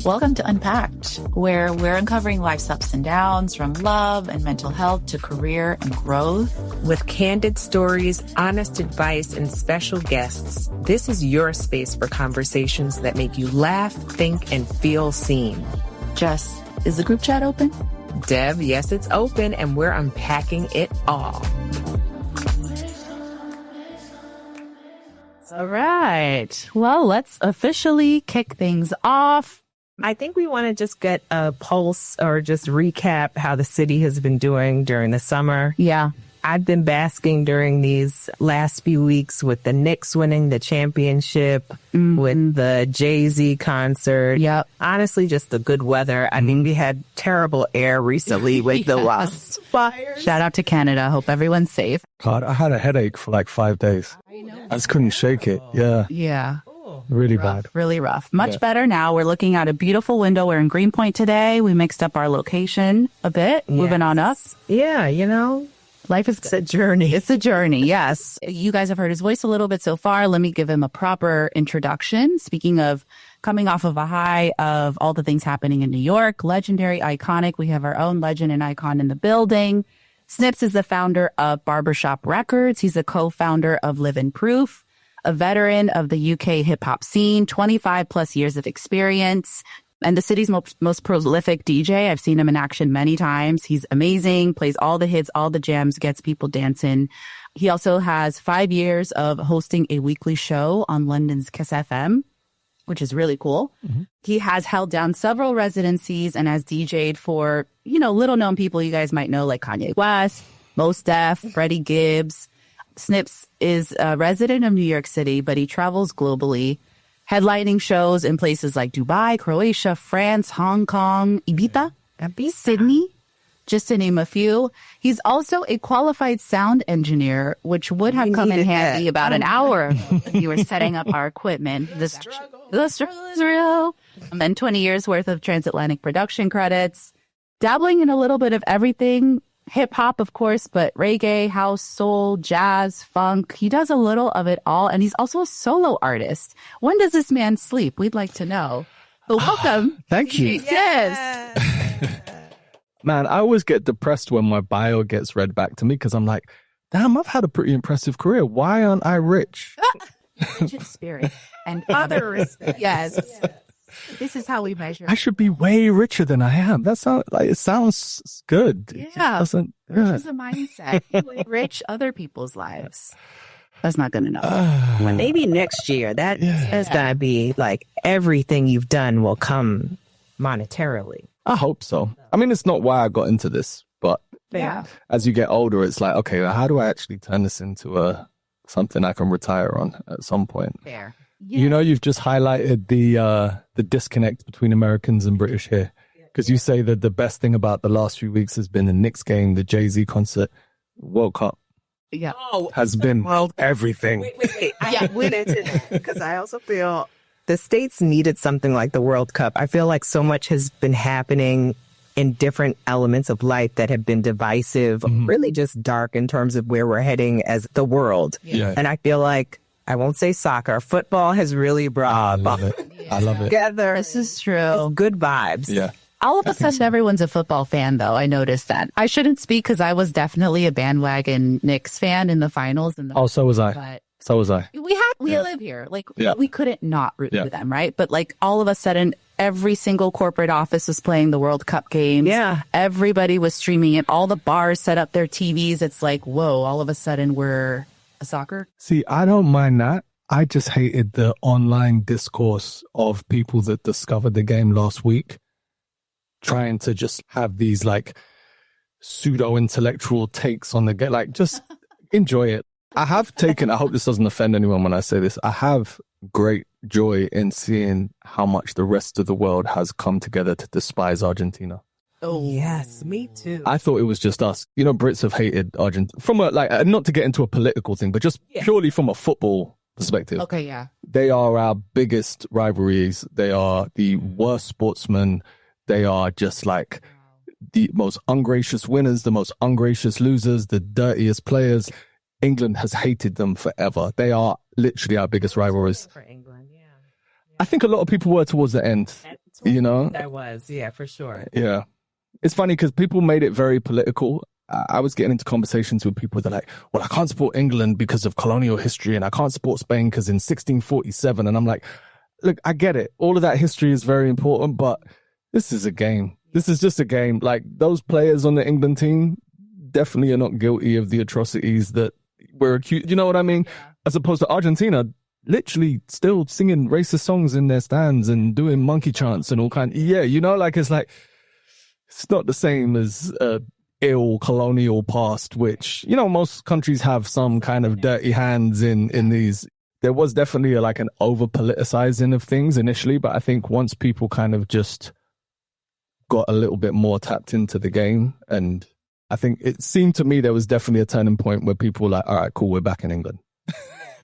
Welcome to Unpacked, where we're uncovering life's ups and downs, from love and mental health to career and growth. With candid stories, honest advice, and special guests, this is your space for conversations that make you laugh, think, and feel seen. Jess, is the group chat open? Dev, yes, it's open, and we're unpacking it all. All right. Well, let's officially kick things off. I think we want to just get a pulse or just recap how the city has been doing during the summer. Yeah. I've been basking during these last few weeks with the Knicks winning the championship, with the Jay-Z concert. Yep. Honestly, just the good weather. I mean, we had terrible air recently with the wildfires. Shout out to Canada. Hope everyone's safe. God, I had a headache for like 5 days. I just couldn't shake it. Yeah. Yeah. Really bad. Really rough. Much better now. We're looking out a beautiful window. We're in Greenpoint today. We mixed up our location a bit, moving on up. Yeah, you know. Life is a journey. It's a journey, yes. You guys have heard his voice a little bit so far. Let me give him a proper introduction. Speaking of coming off of a high of all the things happening in New York, legendary, iconic. We have our own legend and icon in the building. Snips is the founder of Barbershop Records. He's a co-founder of Livin Proof, a veteran of the UK hip-hop scene, 25 plus years of experience. And the city's most prolific DJ. I've seen him in action many times. He's amazing, plays all the hits, all the jams, gets people dancing. He also has 5 years of hosting a weekly show on London's Kiss FM, which is really cool. Mm-hmm. He has held down several residencies and has DJ'd for, little known people you guys might know, like Kanye West, Mos Def, Freddie Gibbs. Snips is a resident of New York City, but he travels globally, headlining shows in places like Dubai, Croatia, France, Hong Kong, Ibiza, Sydney, just to name a few. He's also a qualified sound engineer, which would have come in handy about an hour ago. You were setting up our equipment. The struggle is real. And then 20 years worth of transatlantic production credits, dabbling in a little bit of everything. Hip hop, of course, but reggae, house, soul, jazz, funk. He does a little of it all. And he's also a solo artist. When does this man sleep? We'd like to know. But welcome. Thank you. Yes. Man, I always get depressed when my bio gets read back to me because I'm like, damn, I've had a pretty impressive career. Why aren't I rich? Rich in spirit and other respect. Yes. This is how we measure. I should be way richer than I am. That sounds like it sounds good. Yeah. Rich is a mindset. You enrich other people's lives. That's not good enough. Maybe next year. That's gotta be like everything you've done will come monetarily. I hope so. I mean, it's not why I got into this, but as you get older, it's like, okay, how do I actually turn this into something I can retire on at some point? Fair. Yeah. You've just highlighted the disconnect between Americans and British here. Because you say that the best thing about the last few weeks has been the Knicks game, the Jay-Z concert, World Cup. Yeah. Has been everything. Wait. I went into that because I also feel the States needed something like the World Cup. I feel like so much has been happening in different elements of life that have been divisive, really just dark in terms of where we're heading as the world. Yeah. And I feel like, I won't say soccer, football has really brought I love it. I love it. together. This is true. It's good vibes. Yeah. All of a sudden, everyone's a football fan, though. I noticed that. I shouldn't speak because I was definitely a bandwagon Knicks fan in the finals. So was I. But so was I. We live here. We couldn't not root for them, right? But all of a sudden, every single corporate office was playing the World Cup games. Yeah. Everybody was streaming it. All the bars set up their TVs. It's like, whoa, all of a sudden we're a soccer. See, I don't mind that. I just hated the online discourse of people that discovered the game last week, trying to just have these pseudo-intellectual takes on the game. Just enjoy it. I hope this doesn't offend anyone when I say this. I have great joy in seeing how much the rest of the world has come together to despise Argentina. Oh, yes, me too. I thought it was just us. Brits have hated Argentina from not to get into a political thing, but just purely from a football perspective. Okay, yeah. They are our biggest rivalries. They are the worst sportsmen. They are just the most ungracious winners, the most ungracious losers, the dirtiest players. England has hated them forever. They are literally our biggest rivalries. For England, yeah. I think a lot of people were towards the end. you know? That was, yeah, for sure. Yeah. It's funny because people made it very political. I was getting into conversations with people that are like, well, I can't support England because of colonial history, and I can't support Spain because in 1647. And I'm like, look, I get it. All of that history is very important, but this is a game. This is just a game. Like, those players on the England team definitely are not guilty of the atrocities that we're accused. You know what I mean? Yeah. As opposed to Argentina, literally still singing racist songs in their stands and doing monkey chants and all kinds. Yeah, you know, like, it's not the same as ill colonial past, which, you know, most countries have some kind of dirty hands in these. There was definitely an over politicizing of things initially, but I think once people kind of just got a little bit more tapped into the game, and I think it seemed to me there was definitely a turning point where people were like, all right, cool, we're back in England.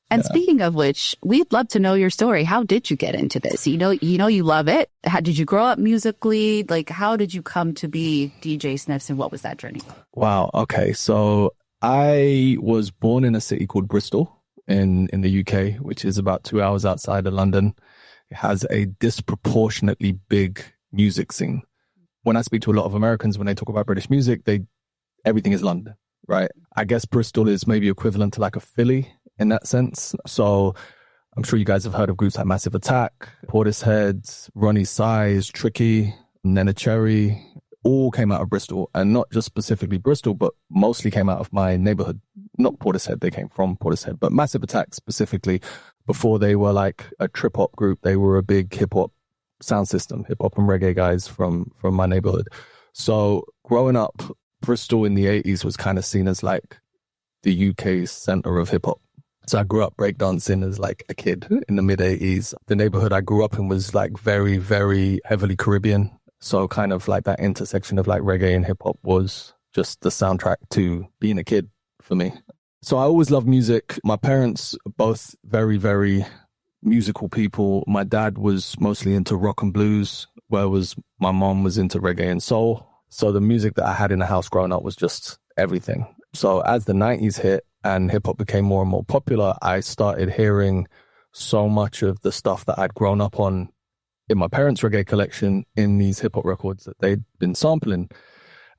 And speaking of which, we'd love to know your story. How did you get into this? You know, you love it. How did you grow up musically? Like, how did you come to be DJ Snips, and what was that journey? Wow. Okay. So I was born in a city called Bristol in the UK, which is about 2 hours outside of London. It has a disproportionately big music scene. When I speak to a lot of Americans, when they talk about British music, everything is London, right? I guess Bristol is maybe equivalent to like a Philly in that sense. So I'm sure you guys have heard of groups like Massive Attack, Portishead, Ronnie Size, Tricky, Nena Cherry, all came out of Bristol, and not just specifically Bristol, but mostly came out of my neighborhood. Not Portishead, they came from Portishead, but Massive Attack specifically, before they were like a trip hop group, they were a big hip hop sound system, hip hop and reggae guys from my neighborhood. So growing up, Bristol in the 80s was kind of seen as like the UK's center of hip hop. So I grew up breakdancing as like a kid in the mid 80s. The neighborhood I grew up in was like very, very heavily Caribbean. So kind of like that intersection of like reggae and hip hop was just the soundtrack to being a kid for me. So I always loved music. My parents, both very, very musical people. My dad was mostly into rock and blues, whereas my mom was into reggae and soul. So the music that I had in the house growing up was just everything. So as the 90s hit and hip hop became more and more popular, I started hearing so much of the stuff that I'd grown up on in my parents' reggae collection in these hip hop records that they'd been sampling.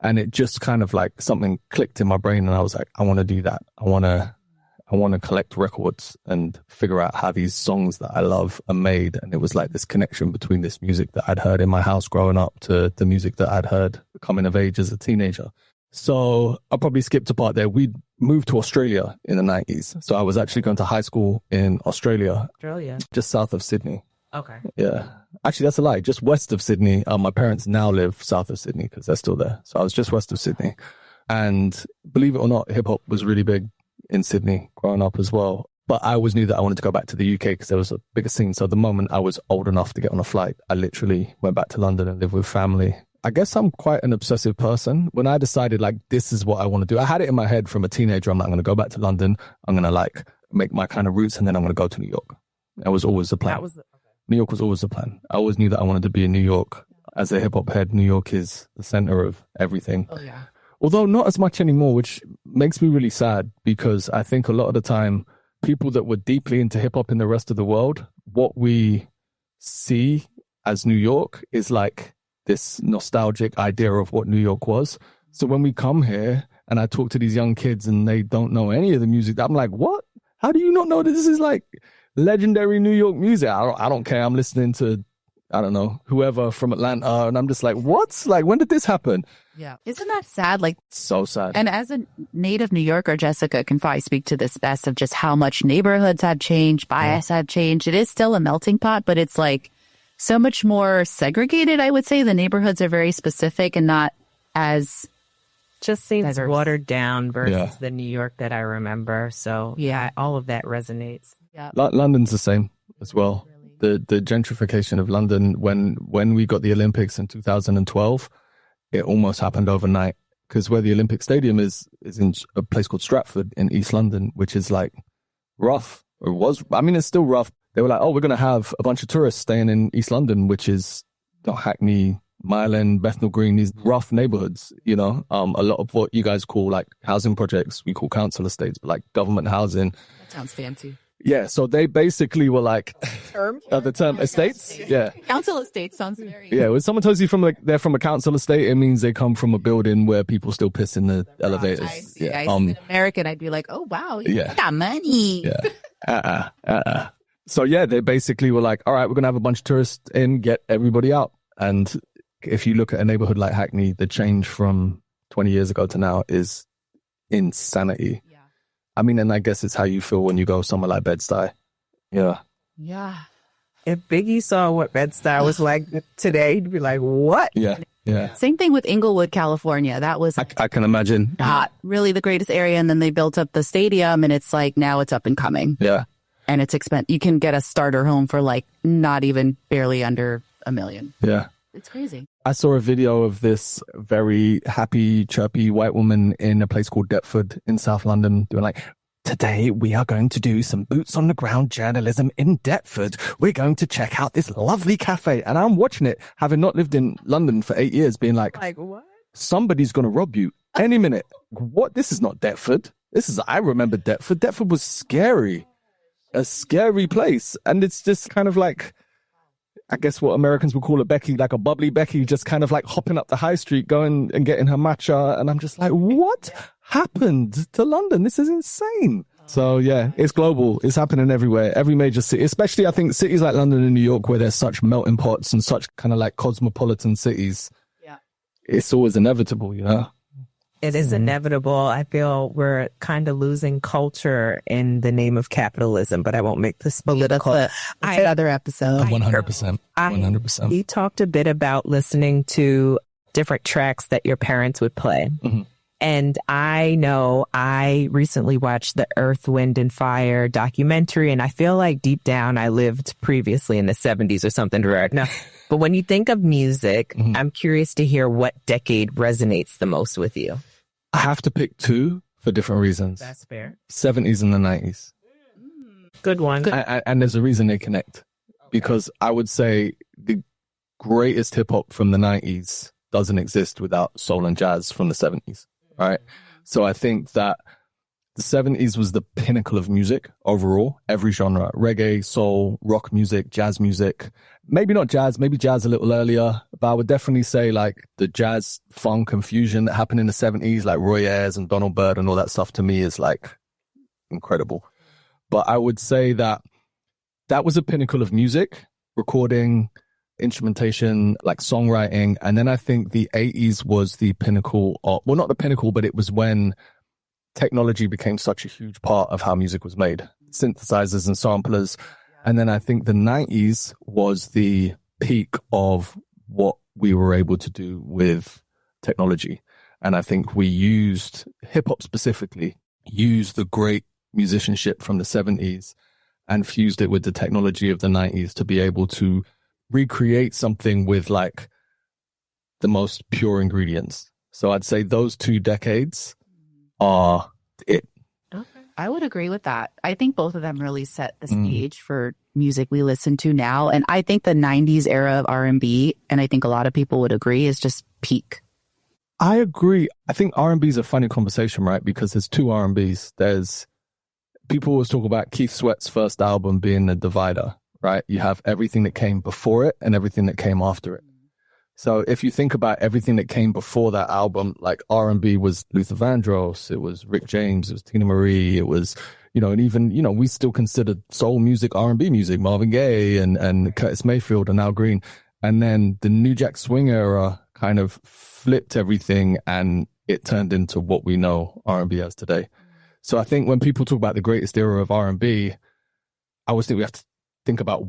And it just kind of like something clicked in my brain, and I was like, I want to do that. I want to collect records and figure out how these songs that I love are made. And it was like this connection between this music that I'd heard in my house growing up to the music that I'd heard coming of age as a teenager. So I probably skipped a part there. We'd moved to Australia in the 90s. So I was actually going to high school in Australia, just south of Sydney. Okay. Yeah. Actually, that's a lie. Just west of Sydney. My parents now live south of Sydney because they're still there. So I was just west of Sydney. And believe it or not, hip hop was really big in Sydney growing up as well. But I always knew that I wanted to go back to the UK because there was a bigger scene. So the moment I was old enough to get on a flight, I literally went back to London and lived with family. I guess I'm quite an obsessive person. When I decided like, this is what I want to do, I had it in my head from a teenager. I'm like, I'm going to go back to London. I'm going to like make my kind of roots, and then I'm going to go to New York. That was always the plan. New York was always the plan. I always knew that I wanted to be in New York. As a hip hop head, New York is the center of everything. Oh, yeah. Although not as much anymore, which makes me really sad, because I think a lot of the time, people that were deeply into hip hop in the rest of the world, what we see as New York is like this nostalgic idea of what New York was. So when we come here and I talk to these young kids and they don't know any of the music, I'm like, what? How do you not know that this is like legendary New York music? I don't care. I'm listening to, I don't know, whoever from Atlanta. And I'm just like, what? Like, when did this happen? Yeah. Isn't that sad? Like, so sad. And as a native New Yorker, Jessica can probably speak to this best of just how much neighborhoods have changed, bias have changed. It is still a melting pot, but it's like so much more segregated, I would say. The neighborhoods are very specific and not as just seems diverse, watered down versus the New York that I remember. So yeah, all of that resonates. Yeah. London's the same as well. The gentrification of London, when we got the Olympics in 2012, it almost happened overnight, because where the Olympic Stadium is in a place called Stratford in East London, which is like rough, or was, I mean, it's still rough. They were like, oh, we're going to have a bunch of tourists staying in East London, which is Hackney, Mile End, Bethnal Green, these rough neighborhoods, you know, a lot of what you guys call like housing projects, we call council estates, but like government housing. That sounds fancy. Yeah, so they basically were like the term estates. Yeah, Council estate sounds very. yeah. When someone tells you they're from a council estate, it means they come from a building where people still piss in the elevators. I see. Yeah, American, I'd be like, oh wow, you Yeah. got money. yeah. So yeah, they basically were like, all right, we're gonna have a bunch of tourists in, get everybody out. And if you look at a neighborhood like Hackney, the change from 20 years ago to now is insanity. Yeah. I mean, and I guess it's how you feel when you go somewhere like Bed-Stuy. Yeah. Yeah. If Biggie saw what Bed-Stuy was like today, he'd be like, what? Yeah. Yeah. Same thing with Inglewood, California. That was I can imagine. not really the greatest area. And then they built up the stadium and it's like, now it's up and coming. Yeah. And it's expensive. You can get a starter home for like not even barely under $1 million. Yeah. It's crazy. I saw a video of this very happy, chirpy white woman in a place called Deptford in South London doing like, today we are going to do some boots on the ground journalism in Deptford. We're going to check out this lovely cafe. And I'm watching it, having not lived in London for 8 years, being like What? somebody's going to rob you any minute. What? This is not Deptford. I remember Deptford. Deptford was scary. A scary place. And it's just kind of like, I guess what Americans would call a Becky, like a bubbly Becky, just kind of like hopping up the high street, going and getting her matcha. And I'm just like, what happened to London? This is insane. So yeah, it's global. It's happening everywhere. Every major city, especially I think cities like London and New York, where there's such melting pots and such kind of like cosmopolitan cities. Yeah. It's always inevitable, you know? It is inevitable. I feel we're kind of losing culture in the name of capitalism, but I won't make this political. That's another episode. 100%. 100%. You talked a bit about listening to different tracks that your parents would play. Mhm. And I know I recently watched the Earth, Wind and Fire documentary, and I feel like deep down I lived previously in the 70s or something right now. But when you think of music, I'm curious to hear what decade resonates the most with you. I have to pick two for different reasons. That's fair. 70s and the 90s. Good one. And there's a reason they connect. Because I would say the greatest hip hop from the 90s doesn't exist without soul and jazz from the 70s, right? So I think that the 70s was the pinnacle of music overall, every genre, reggae, soul, rock music, jazz music. Maybe not jazz, maybe jazz a little earlier, but I would definitely say like the jazz funk and fusion that happened in the 70s, like Roy Ayers and Donald Byrd and all that stuff to me is like incredible. But I would say that that was a pinnacle of music, recording, instrumentation, like songwriting. And then I think the 80s was the pinnacle of, well, not the pinnacle, but it was when technology became such a huge part of how music was made, synthesizers and samplers. And then I think the 90s was the peak of what we were able to do with technology. And I think we used, hip hop specifically, used the great musicianship from the 70s and fused it with the technology of the 90s to be able to recreate something with like the most pure ingredients. So I'd say those 2 decades are it. I would agree with that. I think both of them really set the stage for music we listen to now. And I think the 90s era of R&B, and I think a lot of people would agree, is just peak. I agree. I think R&B is a funny conversation, right? Because there's 2 R&Bs. There's, people always talk about Keith Sweat's first album being the divider, right? You have everything that came before it and everything that came after it. So if you think about everything that came before that album, like R&B was Luther Vandross, it was Rick James, it was Tina Marie, it was, you know, and even, you know, we still consider soul music, R&B music, Marvin Gaye and Curtis Mayfield and Al Green. And then the New Jack Swing era kind of flipped everything and it turned into what we know R&B as today. So I think when people talk about the greatest era of R&B, I always think we have to think about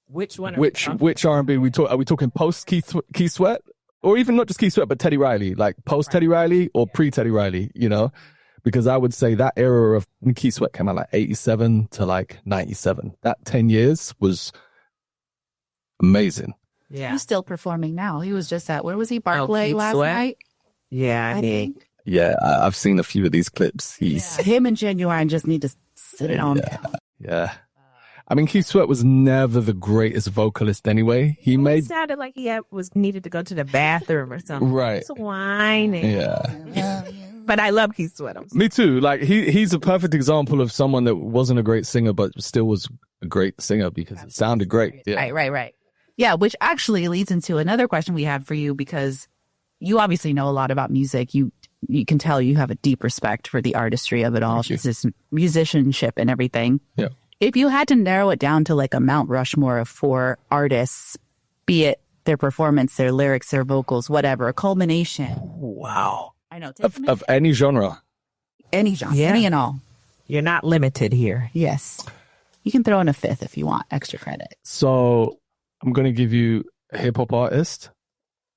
Which one? which R&B we talk. Are we talking post Keith Sweat, or even not just Keith Sweat, but Teddy Riley, like post Teddy Riley or pre Teddy Riley? You know, because I would say that era of when Keith Sweat came out like 87 to like 97. That 10 years was amazing. Yeah. He's still performing now. He was just at, where was he? Barclay Keith last Sweat? night? Yeah, I mean, think. Yeah, I've seen a few of these clips. He's Him and Genuine just need to sit down. yeah. I mean, Keith Sweat was never the greatest vocalist anyway. He it made sounded like he was needed to go to the bathroom or something. right. It's whining. Yeah. But I love Keith Sweat. Me too. Like he's a perfect example of someone that wasn't a great singer, but still was a great singer because it sounded great. Yeah. Right. Yeah, which actually leads into another question we had for you, because you obviously know a lot about music. You can tell you have a deep respect for the artistry of it all, this musicianship and everything. Yeah. If you had to narrow it down to like a Mount Rushmore of 4 artists, be it their performance, their lyrics, their vocals, whatever, a culmination. Wow. I know. Of any genre. Any genre. Yeah. Any and all. You're not limited here. Yes. You can throw in a 5th if you want extra credit. So I'm going to give you a hip-hop artist,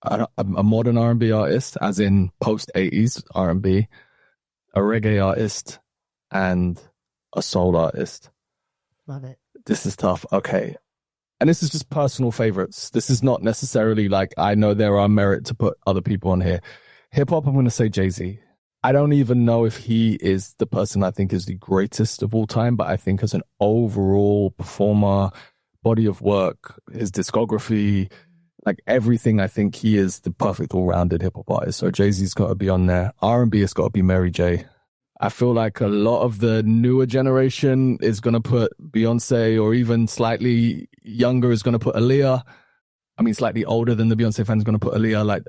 a modern R&B artist, as in post-80s R&B, a reggae artist, and a soul artist. Love it. This is tough. Okay. And this is just personal favorites. This is not necessarily like I know there are merit to put other people on here. Hip-hop, I'm going to say Jay-Z. I don't even know if he is the person I think is the greatest of all time, but I think as an overall performer, body of work, his discography, like everything, I think he is the perfect all-rounded hip-hop artist. So Jay-Z's got to be on there. R&B has got to be Mary J. I feel like a lot of the newer generation is going to put Beyonce, or even slightly younger is going to put Aaliyah. I mean, slightly older than the Beyonce fans going to put Aaliyah. Like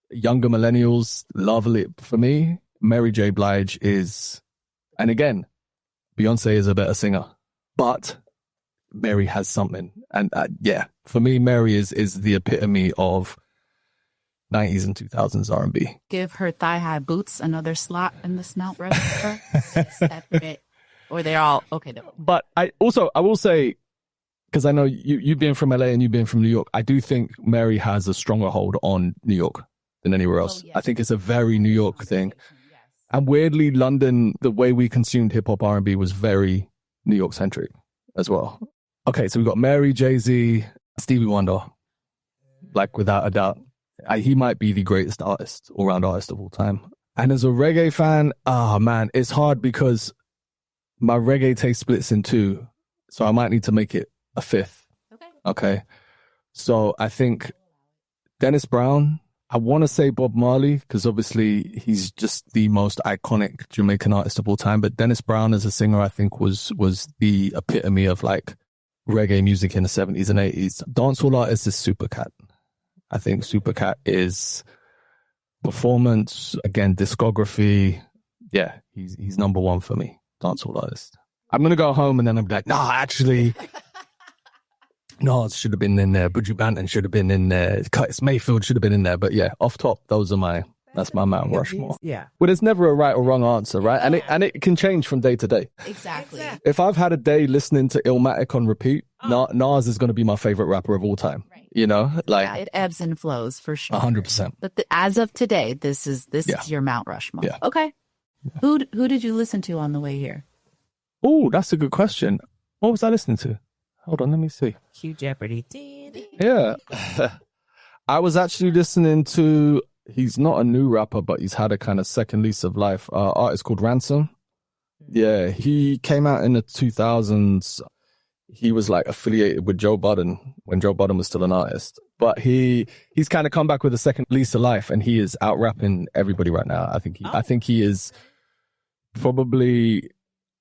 younger millennials love Aaliyah. For me, Mary J. Blige is, and again, Beyonce is a better singer, but Mary has something. And yeah, for me, Mary is the epitome of 90s and 2000s R&B. Give her thigh-high boots another slot in this Mount Rushmore. Separate. Or they're all, okay. But I will say, because I know you being from LA and you being from New York, I do think Mary has a stronger hold on New York than anywhere else. Yes. I think it's a very New York thing. Yes. And weirdly, London, the way we consumed hip-hop R&B was very New York-centric as well. Okay, so we've got Mary, Jay-Z, Stevie Wonder, like without a doubt. He might be the greatest artist, all-round artist of all time. And as a reggae fan, man, it's hard because my reggae taste splits in 2. So I might need to make it a 5th. Okay. So I think Dennis Brown, I want to say Bob Marley, because obviously he's just the most iconic Jamaican artist of all time. But Dennis Brown as a singer, I think was the epitome of like reggae music in the 70s and 80s. Dancehall artist is Supercat. I think Supercat is performance, again, discography. Yeah, he's number 1 for me, dancehall artist. I'm going to go home and then I'm like, nah, actually, Nas should have been in there. Buju Banton should have been in there. Curtis Mayfield should have been in there. But yeah, off top, that's my Mount Rushmore. Yeah. Well, there's never a right or wrong answer, right? And it can change from day to day. Exactly. If I've had a day listening to Illmatic on repeat, Nas is going to be my favorite rapper of all time. Right. You know, like it ebbs and flows for sure. 100%. But as of today, this is your Mount Rushmore. Yeah. Okay. Yeah. Who did you listen to on the way here? Oh, that's a good question. What was I listening to? Hold on, let me see. Cue Jeopardy. Yeah. I was actually listening to, he's not a new rapper, but he's had a kind of second lease of life. Artist called Ransom. Yeah, he came out in the 2000s. He was like affiliated with Joe Budden when Joe Budden was still an artist. But he's kind of come back with a second lease of life, and he is out rapping everybody right now. I think he is probably,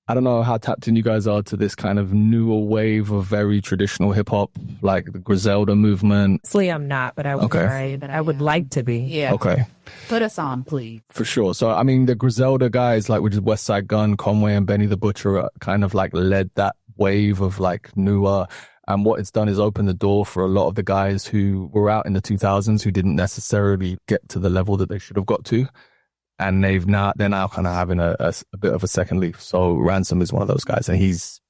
I don't know how tapped in you guys are to this kind of newer wave of very traditional hip hop, like the Griselda movement. Honestly, I'm not, but I would like to be. Yeah. Okay. Put us on, please. For sure. So, I mean, the Griselda guys, like which is West Side Gun, Conway, and Benny the Butcher, kind of like led that wave of like newer. And what it's done is open the door for a lot of the guys who were out in the 2000s who didn't necessarily get to the level that they should have got to. And they're now kind of having a bit of a second leaf. So Ransom is one of those guys, and he's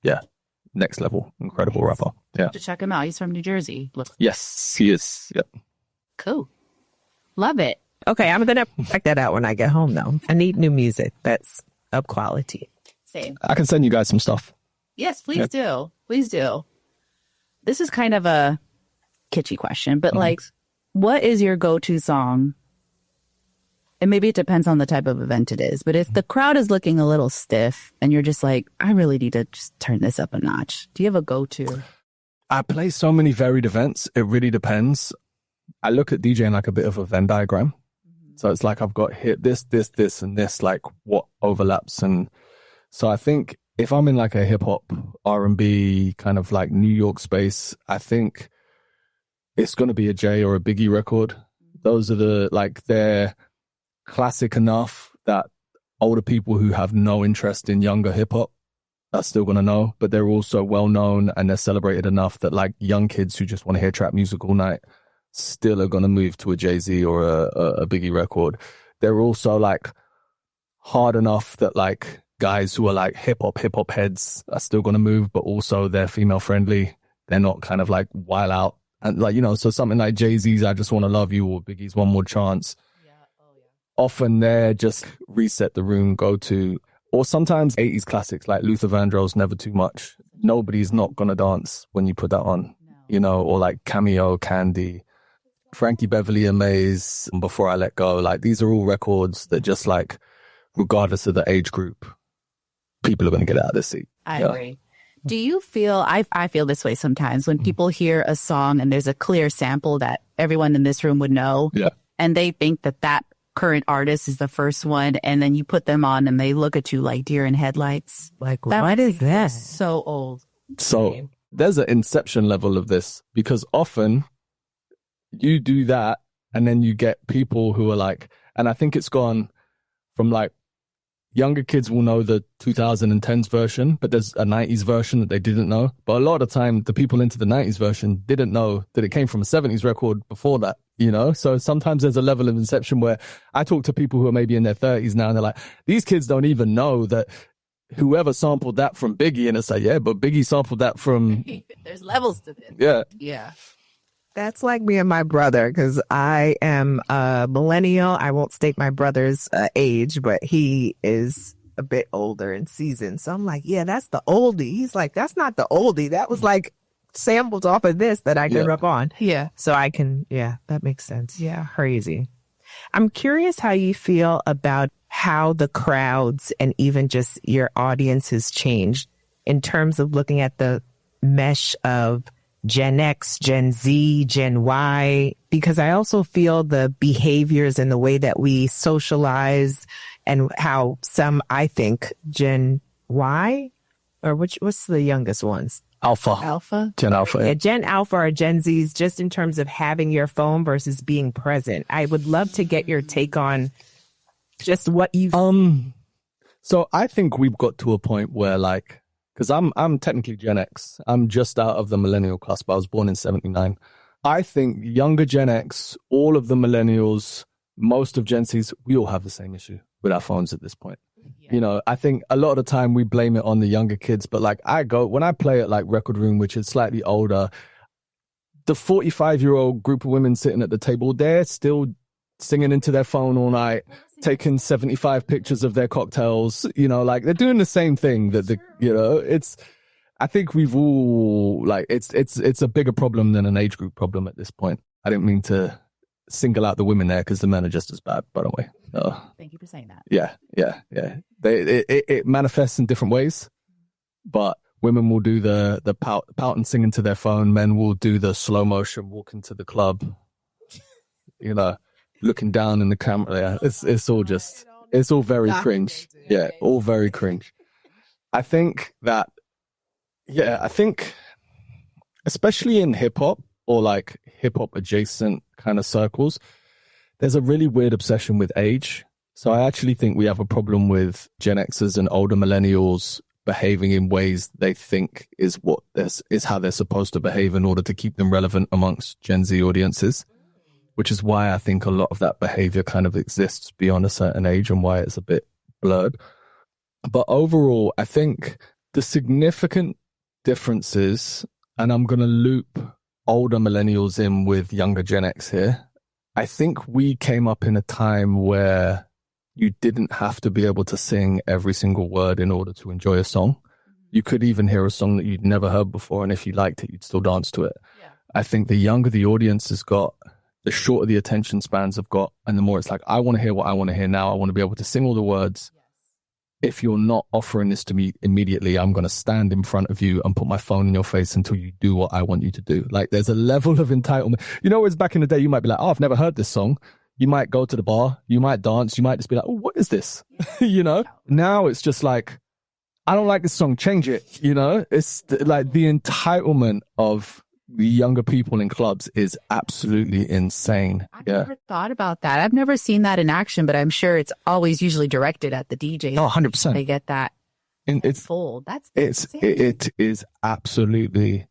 next level, incredible rapper. Yeah, to check him out. He's from New Jersey. Yes, he is. Yep. Cool. Love it. Okay, I'm gonna check that out when I get home. Though I need new music that's of quality. Same. I can send you guys some stuff. Yes, please do. Please do. This is kind of a kitschy question, but like, what is your go-to song? And maybe it depends on the type of event it is. But if the crowd is looking a little stiff and you're just like, I really need to just turn this up a notch. Do you have a go-to? I play so many varied events. It really depends. I look at DJing like a bit of a Venn diagram. So it's like I've got hit this, and this, like what overlaps. And so I think if I'm in like a hip hop, R&B kind of like New York space, I think it's going to be a Jay or a Biggie record. Those are they're classic enough that older people who have no interest in younger hip hop are still going to know, but they're also well known and they're celebrated enough that like young kids who just want to hear trap music all night still are going to move to a Jay-Z or a Biggie record. They're also like hard enough that like guys who are like hip hop heads are still going to move, but also they're female friendly. They're not kind of like wild out. And like, you know, so something like Jay-Z's I Just Want to Love You or Biggie's One More Chance. Yeah. Oh, yeah. Often they're just reset the room, go to, or sometimes 80s classics like Luther Vandross, Never Too Much. Nobody's not going to dance when you put that on, you know, or like Cameo, Candy, Frankie Beverly and Maze, Before I Let Go. Like these are all records that just like, regardless of the age group, people are going to get out of their seat. I agree. Do you feel, I feel this way sometimes when people hear a song and there's a clear sample that everyone in this room would know, and they think that that current artist is the first one, and then you put them on and they look at you like deer in headlights. Like, what is that? So old. So there's an inception level of this, because often you do that and then you get people who are like, and I think it's gone from like, younger kids will know the 2010s version, but there's a 90s version that they didn't know. But a lot of the time, the people into the 90s version didn't know that it came from a 70s record before that, you know? So sometimes there's a level of inception where I talk to people who are maybe in their 30s now, and they're like, these kids don't even know that whoever sampled that from Biggie. And it's like, yeah, but Biggie sampled that from... There's levels to this. Yeah. Yeah. That's like me and my brother, because I am a millennial. I won't state my brother's age, but he is a bit older in season. So I'm like, yeah, that's the oldie. He's like, that's not the oldie. That was like sampled off of this that I grew up on. Yeah. So I can, that makes sense. Yeah, crazy. I'm curious how you feel about how the crowds and even just your audience has changed in terms of looking at the mesh of Gen X, Gen Z, Gen Y, because I also feel the behaviors and the way that we socialize and how some, I think, Gen Y, or what's the youngest ones? Alpha? Gen Alpha. Yeah, Gen Alpha or Gen Zs, just in terms of having your phone versus being present. I would love to get your take on just what you... So I think we've got to a point where like, because I'm technically Gen X. I'm just out of the millennial cusp. I was born in 79. I think younger Gen X, all of the millennials, most of Gen Zs, we all have the same issue with our phones at this point. Yeah. You know, I think a lot of the time we blame it on the younger kids, but like when I play at like Record Room, which is slightly older, the 45-year-old group of women sitting at the table, they're still singing into their phone all night, taking 75 pictures of their cocktails, you know, like they're doing the same thing I think we've all like, it's a bigger problem than an age group problem at this point. I didn't mean to single out the women there because the men are just as bad, by the way. Thank you for saying that. Yeah. It manifests in different ways, but women will do the pout and sing into their phone. Men will do the slow motion walk into the club, you know, looking down in the camera. Yeah, it's all very cringe. Yeah, all very cringe. I think especially in hip hop or like hip hop adjacent kind of circles, there's a really weird obsession with age. So I actually think we have a problem with Gen Xers and older millennials behaving in ways they think is how they're supposed to behave in order to keep them relevant amongst Gen Z audiences. Which is why I think a lot of that behavior kind of exists beyond a certain age and why it's a bit blurred. But overall, I think the significant differences, and I'm going to loop older millennials in with younger Gen X here. I think we came up in a time where you didn't have to be able to sing every single word in order to enjoy a song. You could even hear a song that you'd never heard before, and if you liked it, you'd still dance to it. Yeah. I think the younger the audience has got, the shorter the attention spans have got, and the more it's like, I want to hear what I want to hear now. I want to be able to sing all the words. Yes. If you're not offering this to me immediately, I'm going to stand in front of you and put my phone in your face until you do what I want you to do. Like, there's a level of entitlement. You know, it's back in the day, you might be like, oh, I've never heard this song. You might go to the bar, you might dance, you might just be like, oh, what is this? You know? Now it's just like, I don't like this song, change it. You know? It's like the entitlement of the younger people in clubs is absolutely insane. I've never thought about that. I've never seen that in action, but I'm sure it's always usually directed at the DJ. Oh, 100%. They get that fold. It is absolutely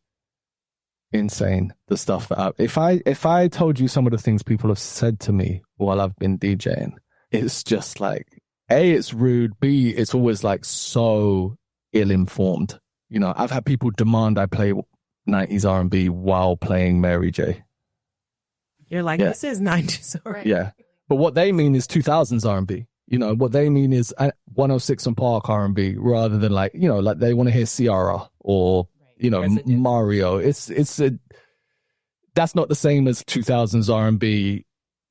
insane, the stuff that if I told you some of the things people have said to me while I've been DJing, it's just like, A, it's rude, B, it's always like so ill-informed. You know, I've had people demand I play 90s R&B while playing Mary J. You're like, this is 90s R&B. Yeah, but what they mean is 2000s R&B. You know, what they mean is 106 and Park R&B, rather than like, you know, like they want to hear Ciara or, you know, Mario. That's not the same as 2000s R&B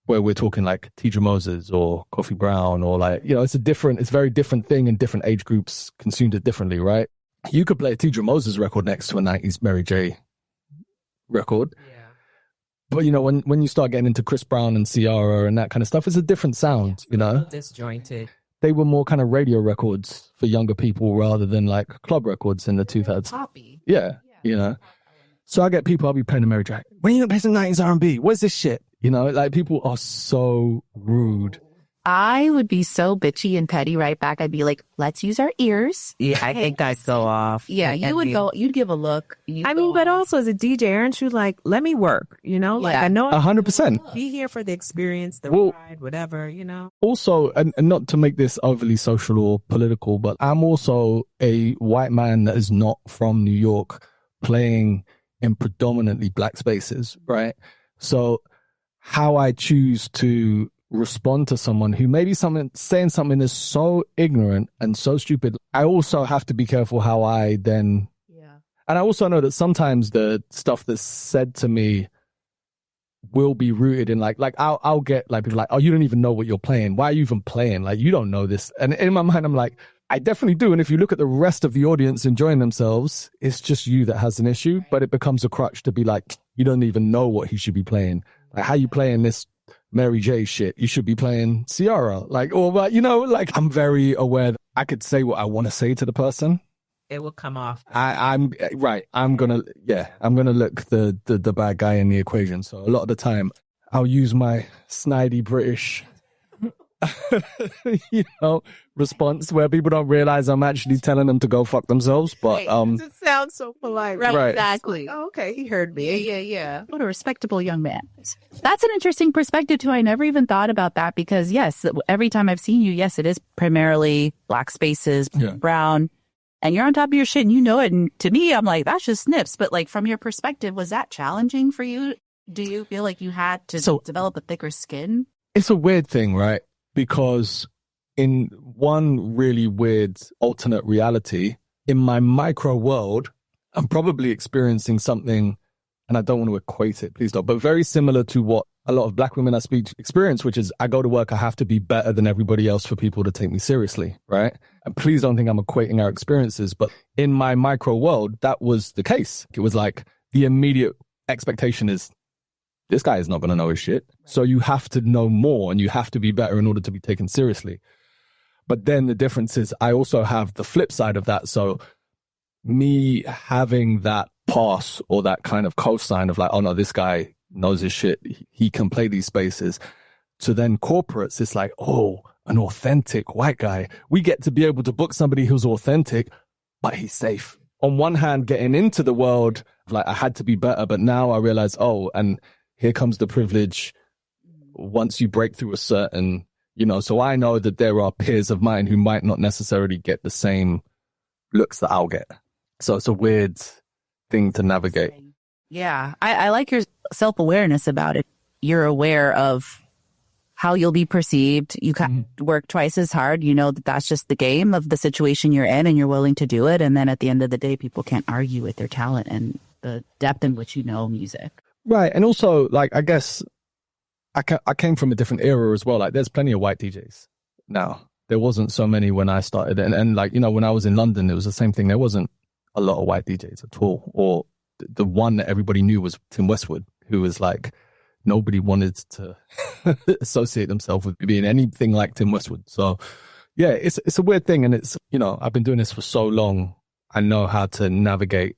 where we're talking like Tidra Moses or Kofi Brown, or like, you know, it's a very different thing, and different age groups consumed it differently, right? You could play a Tidra Moses record next to a 90s Mary J record. Yeah. But, you know, when you start getting into Chris Brown and Ciara and that kind of stuff, it's a different sound, you know? Disjointed. They were more kind of radio records for younger people rather than like club records in the 2000s. Poppy. Yeah, you know? So I get people, I'll be playing the Mary J. When are you going to play some 90s R&B? What's this shit? You know, like people are so rude. I would be so bitchy and petty right back. I'd be like, let's use our ears. Yeah, I think I'd go off. Yeah, you'd give a look. But also as a DJ, aren't you like, let me work, you know? Like, I know 100%. Be here for the experience, the ride, whatever, you know? Also, and not to make this overly social or political, but I'm also a white man that is not from New York playing in predominantly black spaces, right? So how I choose to respond to someone who maybe saying something is so ignorant and so stupid, I also have to be careful how I then. Yeah. And I also know that sometimes the stuff that's said to me will be rooted in like I'll get like people like, oh, you don't even know what you're playing. Why are you even playing? Like, you don't know this. And in my mind, I'm like, I definitely do. And if you look at the rest of the audience enjoying themselves, it's just you that has an issue. But it becomes a crutch to be like, you don't even know what he should be playing. Like, how you playing this Mary J shit? You should be playing Ciara. Like, or, you know, like, I'm very aware that I could say what I want to say to the person. It will come off. I'm right. I'm gonna look the bad guy in the equation. So a lot of the time I'll use my snidey British, you know, response where people don't realize I'm actually telling them to go fuck themselves. But it sounds so polite. Right. Exactly. Oh, okay, he heard me. Yeah. What a respectable young man. That's an interesting perspective too. I never even thought about that, because yes, every time I've seen you, yes, it is primarily black spaces, brown, and you're on top of your shit and you know it. And to me, I'm like, that's just Snips. But like, from your perspective, was that challenging for you? Do you feel like you had to develop a thicker skin? It's a weird thing, right? Because in one really weird alternate reality, in my micro world, I'm probably experiencing something, and I don't want to equate it, please don't, but very similar to what a lot of black women I speak to experience, which is I go to work, I have to be better than everybody else for people to take me seriously, right? And please don't think I'm equating our experiences, but in my micro world, that was the case. It was like the immediate expectation is, this guy is not going to know his shit. So you have to know more and you have to be better in order to be taken seriously. But then the difference is I also have the flip side of that. So me having that pass or that kind of cosign of like, oh no, this guy knows his shit, he can play these spaces. To then corporates, it's like, oh, an authentic white guy. We get to be able to book somebody who's authentic, but he's safe. On one hand, getting into the world, like I had to be better, but now I realize, oh, and here comes the privilege once you break through a certain, you know, so I know that there are peers of mine who might not necessarily get the same looks that I'll get. So it's a weird thing to navigate. Yeah. I like your self-awareness about it. You're aware of how you'll be perceived. You can work twice as hard. You know that that's just the game of the situation you're in and you're willing to do it. And then at the end of the day, people can't argue with their talent and the depth in which you know music. Right. And also, like, I guess I came from a different era as well. Like, there's plenty of white DJs now. There wasn't so many when I started. And like, you know, when I was in London, it was the same thing. There wasn't a lot of white DJs at all. Or the one that everybody knew was Tim Westwood, who was like nobody wanted to associate themselves with being anything like Tim Westwood. So yeah, it's a weird thing. And it's, you know, I've been doing this for so long. I know how to navigate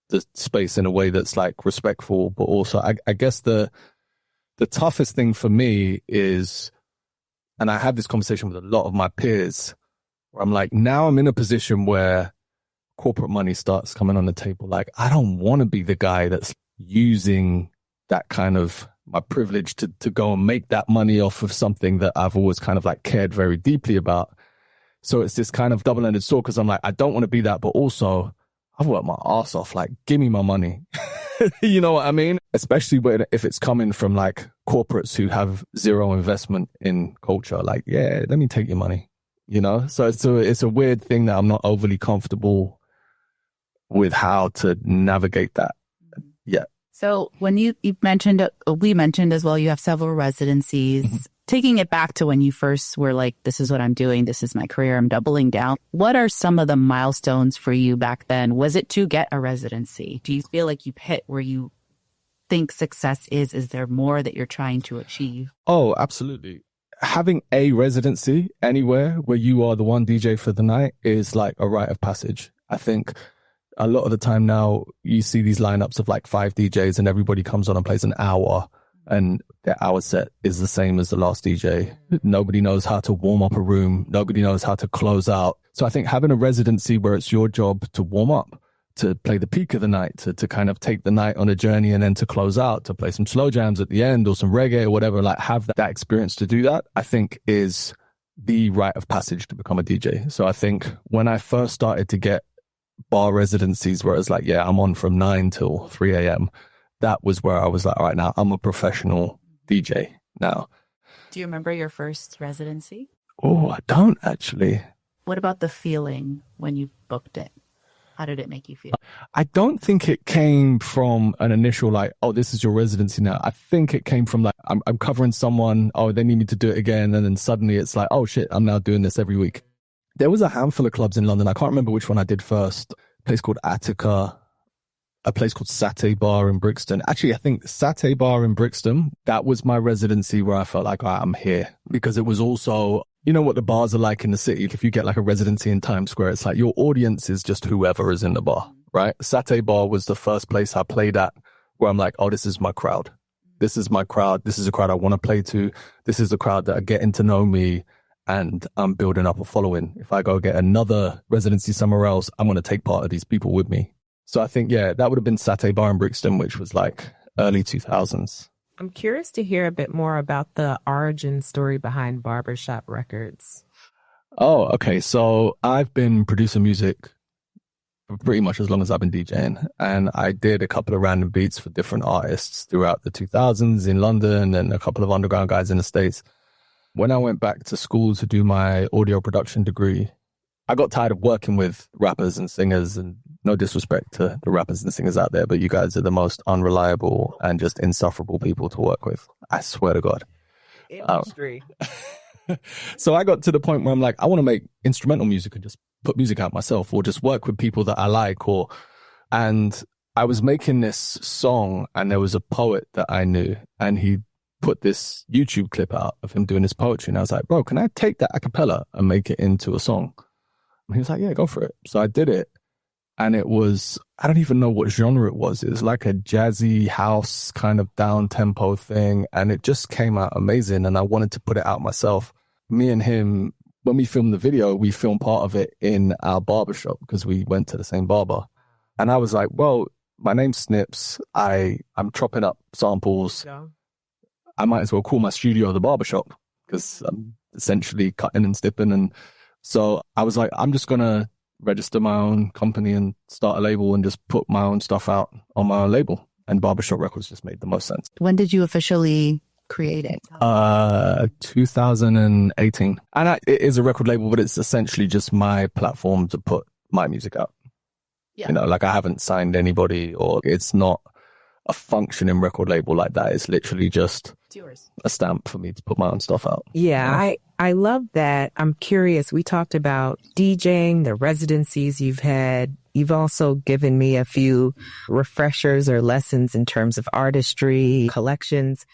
the space in a way that's like respectful, but also I guess the toughest thing for me is, and I have this conversation with a lot of my peers, where I'm like, now I'm in a position where corporate money starts coming on the table. Like, I don't want to be the guy that's using that kind of my privilege to go and make that money off of something that I've always kind of like cared very deeply about. So it's this kind of double-ended sword, because I'm like, I don't want to be that, but also I've worked my ass off. Like, give me my money. You know what I mean? Especially if it's coming from like corporates who have zero investment in culture. Like, yeah, let me take your money, you know? So it's a weird thing that I'm not overly comfortable with how to navigate that yet. So when you mentioned, we mentioned as well, you have several residencies. Taking it back to when you first were like, this is what I'm doing, this is my career, I'm doubling down. What are some of the milestones for you back then? Was it to get a residency? Do you feel like you've hit where you think success is? Is there more that you're trying to achieve? Oh, absolutely. Having a residency anywhere where you are the one DJ for the night is like a rite of passage. I think a lot of the time now you see these lineups of like 5 DJs and everybody comes on and plays an hour, and their hour set is the same as the last DJ. Nobody knows how to warm up a room. Nobody knows how to close out. So I think having a residency where it's your job to warm up, to play the peak of the night, to kind of take the night on a journey, and then to close out, to play some slow jams at the end or some reggae or whatever, like have that experience to do that, I think is the rite of passage to become a DJ. So I think when I first started to get bar residencies where it's like, yeah, I'm on from 9 till 3 a.m., that was where I was like, all right, now I'm a professional DJ now. Do you remember your first residency? Oh, I don't actually. What about the feeling when you booked it? How did it make you feel? I don't think it came from an initial like, oh, this is your residency now. I think it came from like, I'm covering someone, oh, they need me to do it again. And then suddenly it's like, oh shit, I'm now doing this every week. There was a handful of clubs in London. I can't remember which one I did first. A place called Attica, a place called Satay Bar in Brixton. Actually, I think Satay Bar in Brixton, that was my residency where I felt like, all right, I'm here. Because it was also, you know what the bars are like in the city. If you get like a residency in Times Square, it's like your audience is just whoever is in the bar, right? Satay Bar was the first place I played at where I'm like, oh, this is my crowd. This is my crowd. This is a crowd I want to play to. This is the crowd that are getting to know me, and I'm building up a following. If I go get another residency somewhere else, I'm going to take part of these people with me. So I think, yeah, that would have been Satay Bar in Brixton, which was like early 2000s. I'm curious to hear a bit more about the origin story behind Barbershop Records. Oh, okay. So I've been producing music for pretty much as long as I've been DJing. And I did a couple of random beats for different artists throughout the 2000s in London and a couple of underground guys in the States. When I went back to school to do my audio production degree, I got tired of working with rappers and singers, and no disrespect to the rappers and singers out there, but you guys are the most unreliable and just insufferable people to work with. I swear to God. Industry. So I got to the point where I'm like, I want to make instrumental music and just put music out myself, or just work with people that I like. And I was making this song, and there was a poet that I knew, and he put this YouTube clip out of him doing his poetry. And I was like, bro, can I take that a cappella and make it into a song? And he was like, yeah, go for it. So I did it. And it was, I don't even know what genre it was. It was like a jazzy house kind of down tempo thing. And it just came out amazing. And I wanted to put it out myself. Me and him, when we filmed the video, we filmed part of it in our barbershop because we went to the same barber. And I was like, well, my name's Snips. I'm chopping up samples. Yeah. I might as well call my studio the barbershop because I'm essentially cutting and snipping. And so I was like, I'm just going to register my own company and start a label and just put my own stuff out on my own label. And Barbershop Records just made the most sense. When did you officially create it? 2018. And it is a record label, but it's essentially just my platform to put my music out. Yeah. You know, like I haven't signed anybody, or it's not a functioning record label like that. It's literally just it's yours. A stamp for me to put my own stuff out. Yeah, I love that. I'm curious. We talked about DJing, the residencies you've had. You've also given me a few refreshers or lessons in terms of artistry, collections.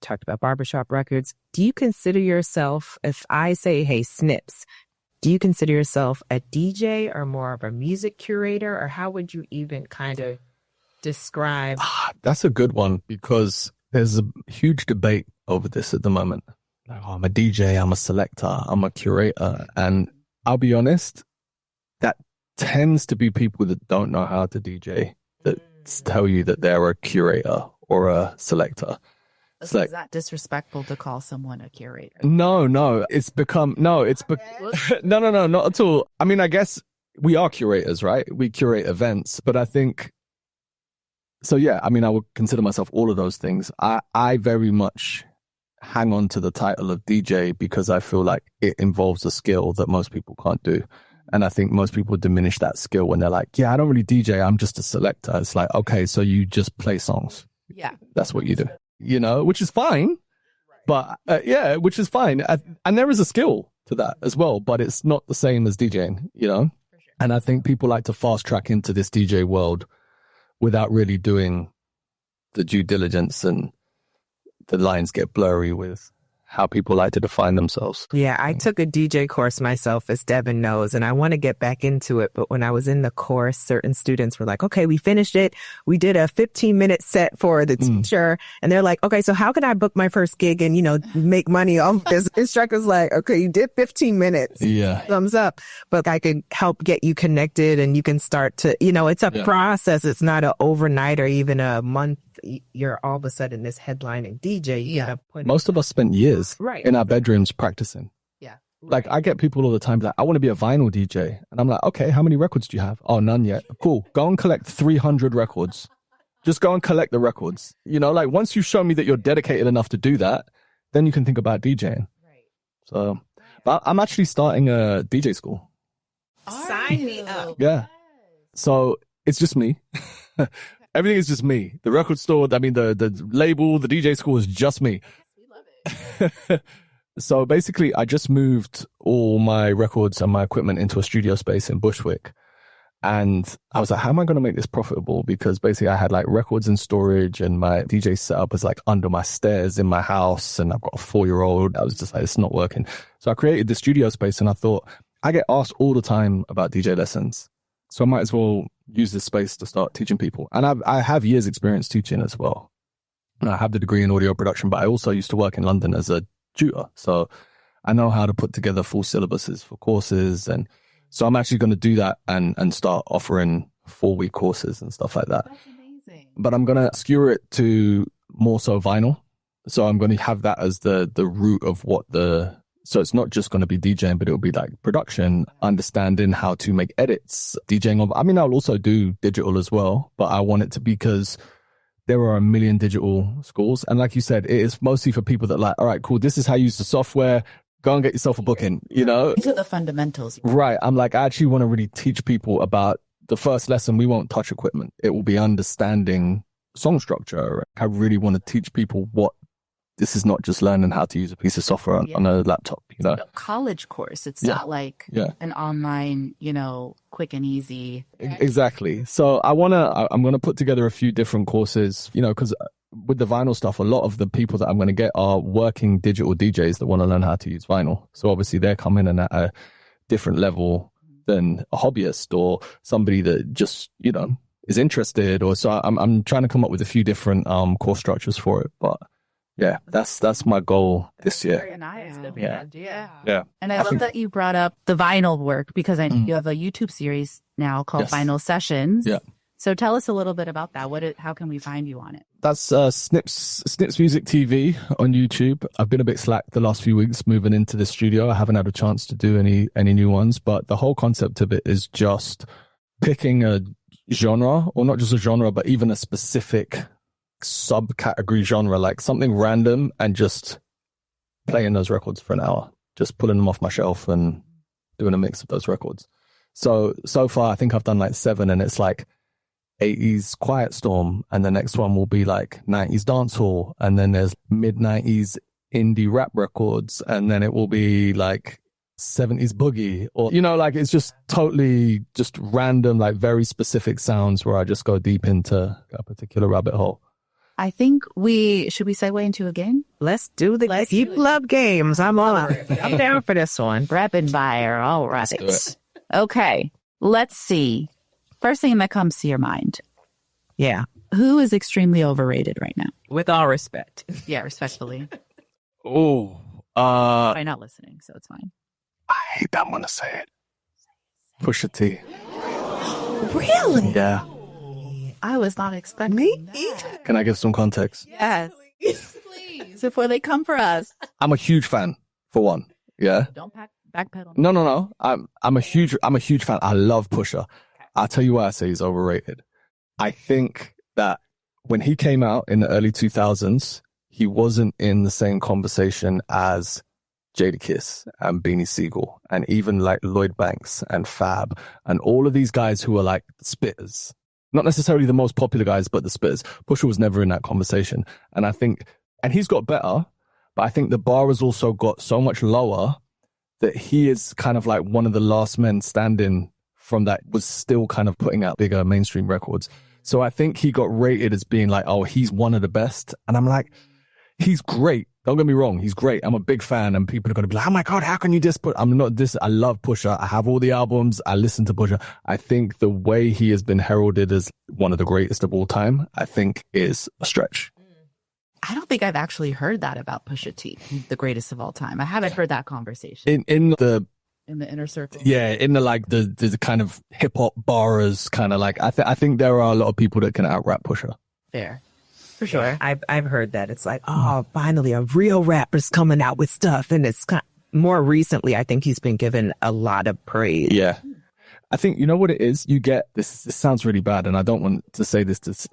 Talked about Barbershop Records. Do you consider yourself, if I say, hey, Snips, do you consider yourself a DJ or more of a music curator? Or how would you even kind of describe? That's a good one because there's a huge debate over this at the moment. Like, oh, I'm a DJ, I'm a selector, I'm a curator. And I'll be honest, that tends to be people that don't know how to DJ that tell you that they're a curator or a selector. So is that disrespectful to call someone a curator? No, not at all. I mean, I guess we are curators, right? We curate events, but I think, so yeah, I mean, I would consider myself all of those things. I very much hang on to the title of DJ because I feel like it involves a skill that most people can't do. And I think most people diminish that skill when they're like, yeah, I don't really DJ, I'm just a selector. It's like, okay, so you just play songs. Yeah. That's what you do. You know, which is fine, but which is fine. And there is a skill to that as well, but it's not the same as DJing, you know? Sure. And I think people like to fast track into this DJ world without really doing the due diligence, and the lines get blurry with how people like to define themselves. Yeah, I took a DJ course myself, as Devin knows, and I want to get back into it. But when I was in the course, certain students were like, okay, we finished it. We did a 15-minute set for the teacher. And they're like, okay, so how can I book my first gig and, you know, make money off this? Instructor's like, okay, you did 15 minutes. Yeah. Thumbs up. But I can help get you connected, and you can start to, you know, it's a process. It's not an overnight or even a month. You're all of a sudden this headlining DJ. Yeah. Most of us spent years in our bedrooms practicing. Yeah. Like, I get people all the time like, I want to be a vinyl DJ. And I'm like, okay, how many records do you have? Oh, none yet. Cool. Go and collect 300 records. Just go and collect the records. You know, like, once you show me that you're dedicated enough to do that, then you can think about DJing. Right. So, but I'm actually starting a DJ school. Sign me up. Yeah. So it's just me. Everything is just me. The record store, I mean, the label, the DJ school is just me. We love it. So basically, I just moved all my records and my equipment into a studio space in Bushwick. And I was like, how am I going to make this profitable? Because basically I had like records in storage, and my DJ setup was like under my stairs in my house. And I've got a 4-year-old. I was just like, it's not working. So I created the studio space, and I thought, I get asked all the time about DJ lessons. So I might as well use this space to start teaching people. And I have years experience teaching as well. And I have the degree in audio production, but I also used to work in London as a tutor. So I know how to put together full syllabuses for courses. And so I'm actually going to do that and start offering 4-week courses and stuff like that. That's amazing. But I'm going to skewer it to more so vinyl. So I'm going to have that as the root of what so it's not just going to be DJing, but it'll be like production, understanding how to make edits, DJing. I mean, I'll also do digital as well, but I want it to be, because there are a million digital schools. And like you said, it is mostly for people that like, all right, cool, this is how you use the software. Go and get yourself a booking, you know? These are the fundamentals. Right. I'm like, I actually want to really teach people about the first lesson. We won't touch equipment. It will be understanding song structure. I really want to teach people what this is, not just learning how to use a piece of software on a laptop, you know? It's a college course. It's not like an online, you know, quick and easy. Exactly. So I'm going to put together a few different courses, you know, because with the vinyl stuff, a lot of the people that I'm going to get are working digital DJs that want to learn how to use vinyl. So obviously they're coming in at a different level than a hobbyist or somebody that just, you know, is interested. Or so I'm trying to come up with a few different course structures for it. But yeah, that's my goal this year. Very nice. Yeah. And I love that you brought up the vinyl work, because I know you have a YouTube series now called Vinyl Sessions. Yeah. So tell us a little bit about that. How can we find you on it? That's Snips Music TV on YouTube. I've been a bit slack the last few weeks moving into the studio. I haven't had a chance to do any new ones, but the whole concept of it is just picking a genre, or not just a genre, but even a specific subcategory genre, like something random, and just playing those records for an hour, just pulling them off my shelf and doing a mix of those records. So far I think I've done like 7, and it's like 80s Quiet Storm, and the next one will be like 90s Dancehall, and then there's mid 90s indie rap records, and then it will be like 70s boogie, or like it's just totally just random, like very specific sounds where I just go deep into a particular rabbit hole. I think should we segue into a game? Let's do the game. You love games. I'm on. I'm down for this one. Rapid fire. All right. Okay. Let's see. First thing that comes to your mind. Yeah. Who is extremely overrated right now? With all respect. Yeah, respectfully. Oh, I'm not listening, so it's fine. I hate that one to say it. Pusha T. Really? Yeah. I was not expecting Me that. either. Can I give some context? Yes. Please. Before they come for us. I'm a huge fan, for one. Yeah. Don't backpedal. No. I'm a huge fan. I love Pusha. I'll tell you why I say he's overrated. I think that when he came out in the early 2000s, he wasn't in the same conversation as Jadakiss and Beanie Siegel and even like Lloyd Banks and Fab and all of these guys who are like spitters. Not necessarily the most popular guys, but the spitters. Pusha was never in that conversation. And I think, and he's got better, but I think the bar has also got so much lower that he is kind of like one of the last men standing from that was still kind of putting out bigger mainstream records. So I think he got rated as being like, oh, he's one of the best. And I'm like, he's great. Don't get me wrong. He's great. I'm a big fan, and people are going to be like, oh my God, how can you put? I'm not this. I love Pusha. I have all the albums. I listen to Pusha. I think the way he has been heralded as one of the greatest of all time, I think is a stretch. I don't think I've actually heard that about Pusha T. He's the greatest of all time. I haven't heard that conversation. In the inner circle. Yeah, in the like the kind of hip hop bars kind of like, I think there are a lot of people that can out rap Pusha. Fair. For sure. I've heard that. It's like, oh, finally a real rapper's coming out with stuff. And it's more recently, I think he's been given a lot of praise. Yeah. I think, you know what it is? You get this sounds really bad, and I don't want to say this to...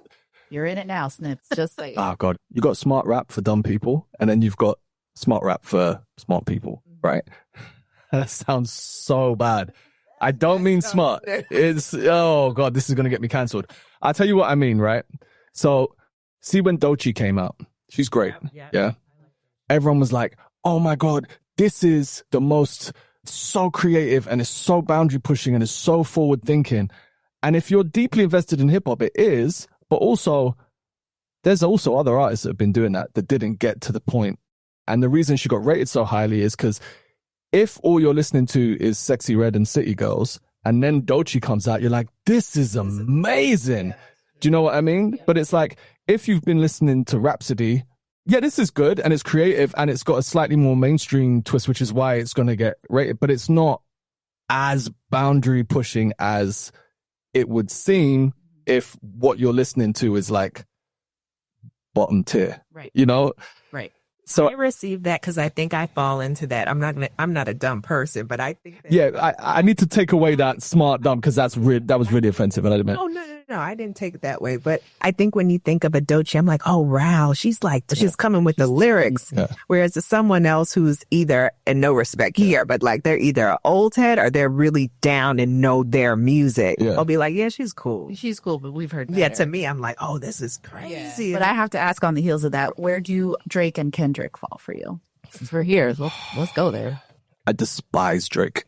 You're in it now, Snips. Just say Oh, God. You got smart rap for dumb people, and then you've got smart rap for smart people, right? That sounds so bad. I don't mean smart. It's, oh, God, this is going to get me cancelled. I'll tell you what I mean, right? So... See, when Doechii came out, she's great. Yeah. Everyone was like, oh my God, this is the most so creative and it's so boundary pushing and it's so forward thinking. And if you're deeply invested in hip hop, it is, but also there's also other artists that have been doing that didn't get to the point. And the reason she got rated so highly is because if all you're listening to is Sexy Red and City Girls, and then Doechii comes out, you're like, this is amazing. Do you know what I mean? But it's like, if you've been listening to Rhapsody, yeah, this is good and it's creative and it's got a slightly more mainstream twist, which is why it's going to get rated, but it's not as boundary pushing as it would seem if what you're listening to is like bottom tier, right? Right. So I received that because I think I fall into that. I'm not a dumb person, but I think that, yeah, I need to take away that smart dumb because that was really offensive. And I admit. Oh no, I didn't take it that way. But I think when you think of a Doechii, I'm like, oh wow, she's coming with the lyrics. Yeah. Whereas to someone else who's either, and no respect here, but like they're either an old head or they're really down and know their music. Yeah. I'll be like, yeah, she's cool. She's cool, but we've heard better. Yeah, to me, I'm like, oh, this is crazy. But I have to ask on the heels of that, where do Drake and Kendrick fall for you? Since we're here, let's go there. I despise Drake,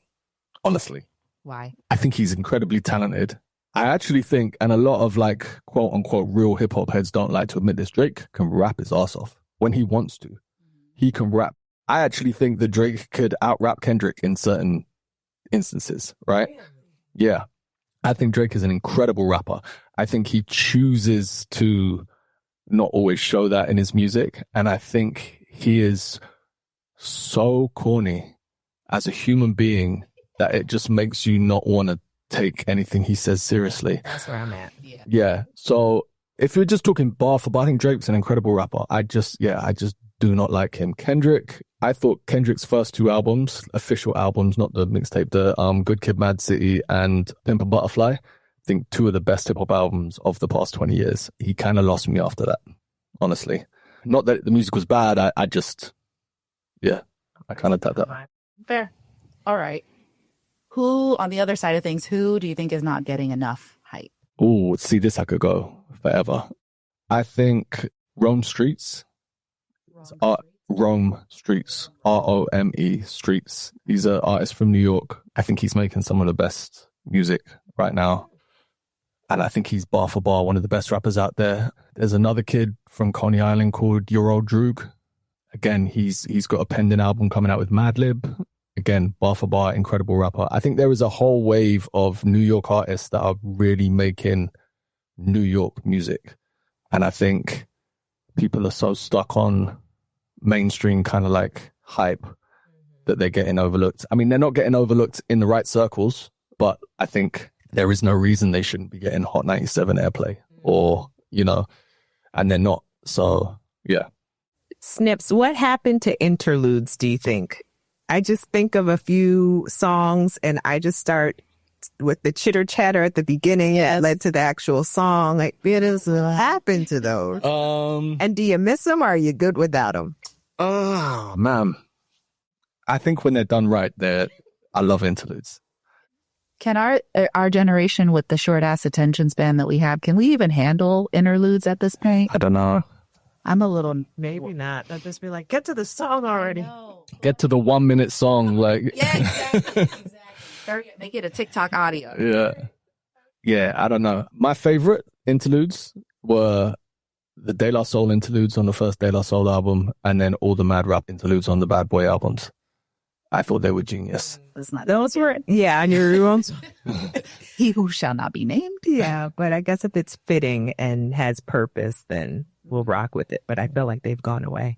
honestly. Why? I think he's incredibly talented. I actually think, and a lot of like quote unquote real hip hop heads don't like to admit this, Drake can rap his ass off when he wants to. He can rap. I actually think that Drake could out rap Kendrick in certain instances, right? Yeah. I think Drake is an incredible rapper. I think he chooses to not always show that in his music. And I think he is so corny as a human being that it just makes you not want to take anything he says seriously. That's where I'm at. Yeah. So if you're just talking bar for bar, I think Drake's an incredible rapper. I just do not like him. Kendrick, I thought Kendrick's first two albums, official albums, not the mixtape, the Good Kid, Mad City and Pimp a Butterfly, I think two of the best hip hop albums of the past 20 years. He kind of lost me after that, honestly. Not that the music was bad. I kind of tapped out. Fair. All right. Who, on the other side of things, who do you think is not getting enough hype? Oh, see, this I could go forever. I think Rome Streets. Rome Streets, Rome Streets. He's an artist from New York. I think he's making some of the best music right now. And I think he's bar for bar one of the best rappers out there. There's another kid from Coney Island called Euro Droog. Again, he's got a pending album coming out with Madlib. Again, bar for bar, incredible rapper. I think there is a whole wave of New York artists that are really making New York music. And I think people are so stuck on mainstream kind of like hype that they're getting overlooked. I mean, they're not getting overlooked in the right circles, but I think there is no reason they shouldn't be getting Hot 97 airplay or, you know, and they're not. So, yeah. Snips, what happened to interludes, do you think? I just think of a few songs and I just start with the chitter chatter at the beginning. Yes. It led to the actual song. Like, what does happen to those? And do you miss them or are you good without them? Oh, man. I think when they're done right, I love interludes. Can our generation with the short ass attention span that we have, can we even handle interludes at this point? I don't know. I'm a little... Maybe not. They'll just be like, get to the song already. Get to the 1 minute song. Like, yeah, exactly. Make it a TikTok audio. Yeah. Yeah, I don't know. My favorite interludes were the De La Soul interludes on the first De La Soul album and then all the Mad Rap interludes on the Bad Boy albums. I thought they were genius. Those were, yeah, on your ones. He who shall not be named. Yeah, but I guess if it's fitting and has purpose, then we'll rock with it. But I feel like they've gone away.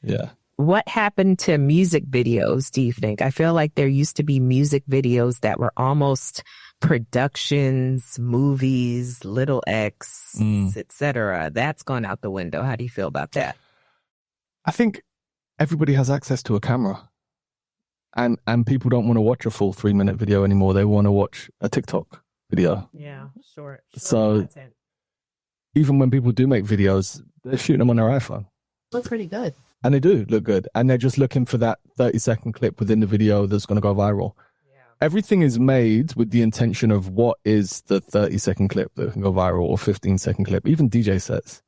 Yeah. What happened to music videos, do you think? I feel like there used to be music videos that were almost productions, movies, Little X, etc. That's gone out the window. How do you feel about that? I think everybody has access to a camera. And people don't want to watch a full 3-minute video anymore. They want to watch a TikTok video. Yeah, short so content. Even when people do make videos, they're shooting them on their iPhone. Look pretty good. And they do look good. And they're just looking for that 30-second clip within the video that's going to go viral. Yeah. Everything is made with the intention of what is the 30-second clip that can go viral or 15-second clip. Even DJ sets.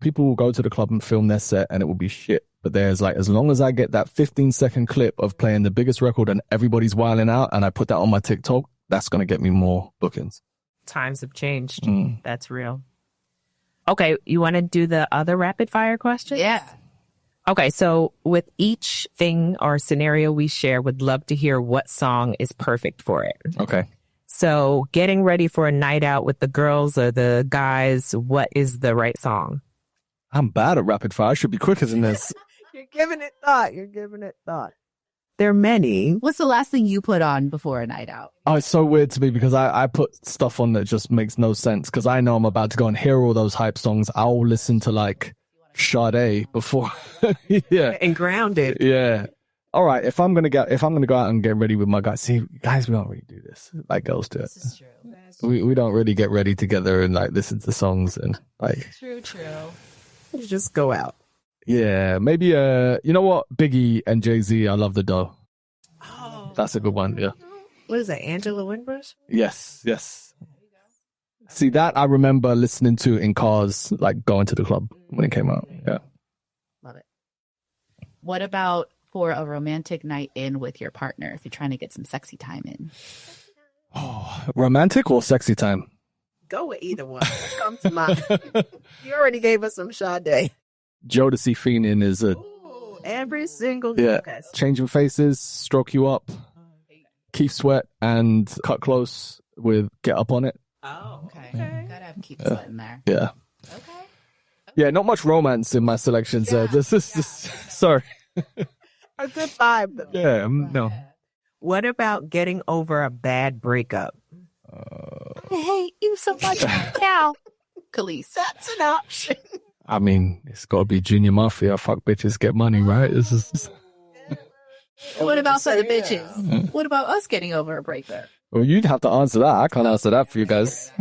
People will go to the club and film their set and it will be shit. But there's like, as long as I get that 15-second clip of playing the biggest record and everybody's wilding out and I put that on my TikTok, that's going to get me more bookings. Times have changed. That's real. Okay, you want to do the other rapid fire questions? Yeah. Okay, so with each thing or scenario we share, would love to hear what song is perfect for it. Okay. So getting ready for a night out with the girls or the guys, what is the right song? I'm bad at rapid fire. I should be quicker than this. You're giving it thought. There are many. What's the last thing you put on before a night out? Oh, it's so weird to me because I put stuff on that just makes no sense because I know I'm about to go and hear all those hype songs. I'll listen to like Sade before. Yeah. And Grounded. Yeah. All right. If I'm gonna go out and get ready with my guys, see, guys, we don't really do this like girls do it. This is true. We don't really get ready together and like listen to songs and like. True. You just go out. Yeah, maybe you know what? Biggie and Jay-Z, I Love the Dough. Oh. That's a good one, yeah. What is that, Angela Winbush? Yes. See, that I remember listening to in cars, like going to the club when it came out. Yeah. Love it. What about for a romantic night in with your partner if you're trying to get some sexy time in? Oh, romantic or sexy time? Go with either one. Come to mind. You already gave us some Sade. Jodeci Fiendin' is a... Ooh, every single... Yeah. Okay. Changing Faces, Stroke You Up, Keith Sweat, and Cut Close with Get Up On It. Oh, okay. Gotta have Keith Sweat in there. Yeah. Okay. Yeah, not much romance in my selections there. This is sorry. A good vibe, though. Yeah, no. What about getting over a bad breakup? I hate you so much now. Khalees. That's an option. I mean, it's got to be Junior Mafia. Fuck bitches, get money, right? This is... What about other bitches? What about us getting over a breakup? Well, you'd have to answer that. I can't answer that for you guys.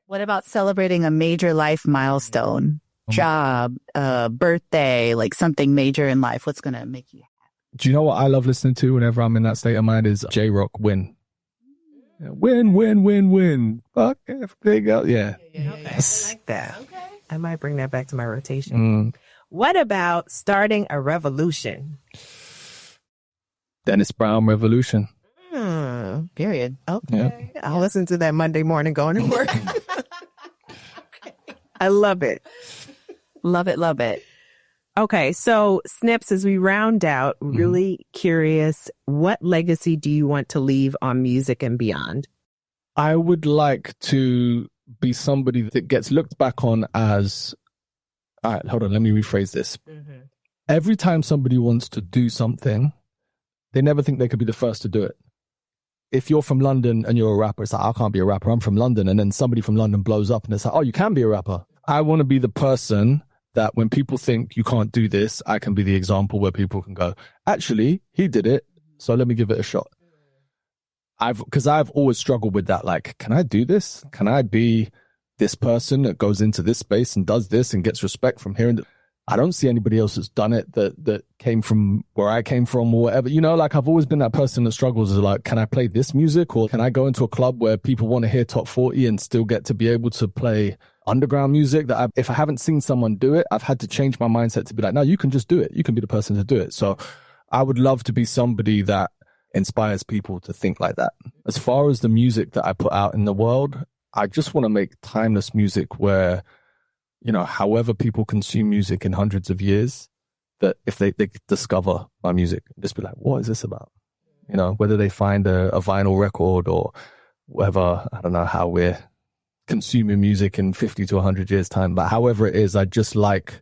What about celebrating a major life milestone? Job, birthday, like something major in life. What's going to make you happy? Do you know what I love listening to whenever I'm in that state of mind is J-Rock, Win. Yeah, win. Fuck if they go. Yeah. Okay. I like that. Okay. I might bring that back to my rotation. What about starting a revolution? Dennis Brown revolution. Period. Okay. Yeah. I'll listen to that Monday morning going to work. I love it. Love it. Love it. Okay. So Snips, as we round out, really curious, what legacy do you want to leave on music and beyond? I would like to be somebody that gets looked back on as, all right, hold on, let me rephrase this. Every time somebody wants to do something, they never think they could be the first to do it. If you're from London and you're a rapper, it's like, I can't be a rapper, I'm from London. And then somebody from London blows up and it's like, oh, you can be a rapper. I want to be the person that when people think you can't do this, I can be the example where people can go, actually, he did it, so let me give it a shot. Because I've always struggled with that. Like, can I do this? Can I be this person that goes into this space and does this and gets respect from here? And I don't see anybody else that's done it that came from where I came from or whatever. You know, like I've always been that person that struggles is like, can I play this music or can I go into a club where people want to hear top 40 and still get to be able to play underground music that if I haven't seen someone do it, I've had to change my mindset to be like, no, you can just do it. You can be the person to do it. So I would love to be somebody that inspires people to think like that. As far as the music that I put out in the world, I just want to make timeless music where, you know, however people consume music in hundreds of years, that if they discover my music, just be like, what is this about? You know, whether they find a vinyl record or whatever, I don't know how we're consuming music in 50 to 100 years time, but however it is, I just like,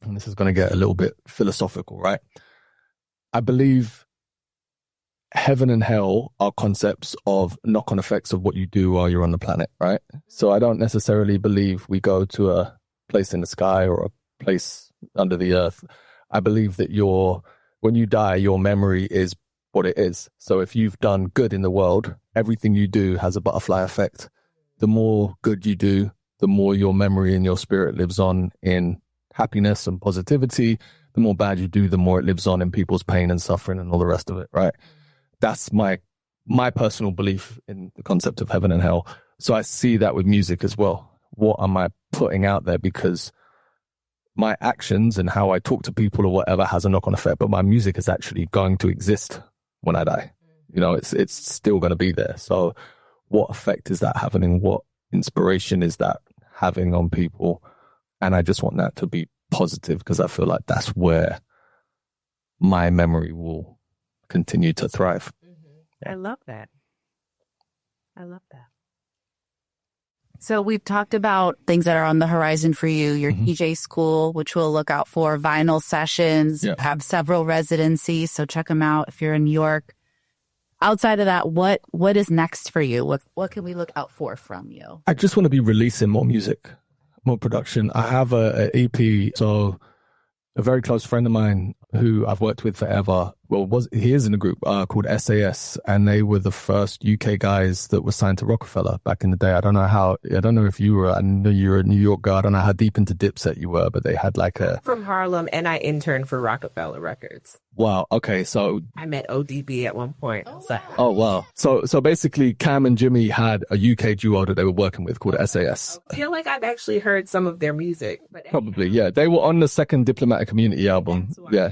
and this is going to get a little bit philosophical, right? I believe heaven and hell are concepts of knock-on effects of what you do while you're on the planet, right? So I don't necessarily believe we go to a place in the sky or a place under the earth. I believe that when you die, your memory is what it is. So if you've done good in the world, everything you do has a butterfly effect. The more good you do, the more your memory and your spirit lives on in happiness and positivity. The more bad you do, the more it lives on in people's pain and suffering and all the rest of it, right? That's my personal belief in the concept of heaven and hell. So I see that with music as well. What am I putting out there? Because my actions and how I talk to people or whatever has a knock-on effect, but my music is actually going to exist when I die. You know, it's still going to be there. So what effect is that having? What inspiration is that having on people? And I just want that to be positive because I feel like that's where my memory will continue to thrive. I love that. I love that. So we've talked about things that are on the horizon for you, your DJ school, which we'll look out for, vinyl sessions, have several residencies. So check them out if you're in New York. Outside of that, what is next for you? What can we look out for from you? I just want to be releasing more music, more production. I have a EP. So a very close friend of mine who I've worked with forever, he is in a group called SAS, and they were the first UK guys that were signed to Rockefeller back in the day. I don't know if you were, I know you were a New York guy. I don't know how deep into Dipset you were, but they had like from Harlem, and I interned for Rockefeller Records. Wow. Okay. So I met ODB at one point. Oh, wow. So basically Cam and Jimmy had a UK duo that they were working with called SAS. I feel like I've actually heard some of their music. But probably, yeah. They were on the second Diplomatic Community album. Yeah.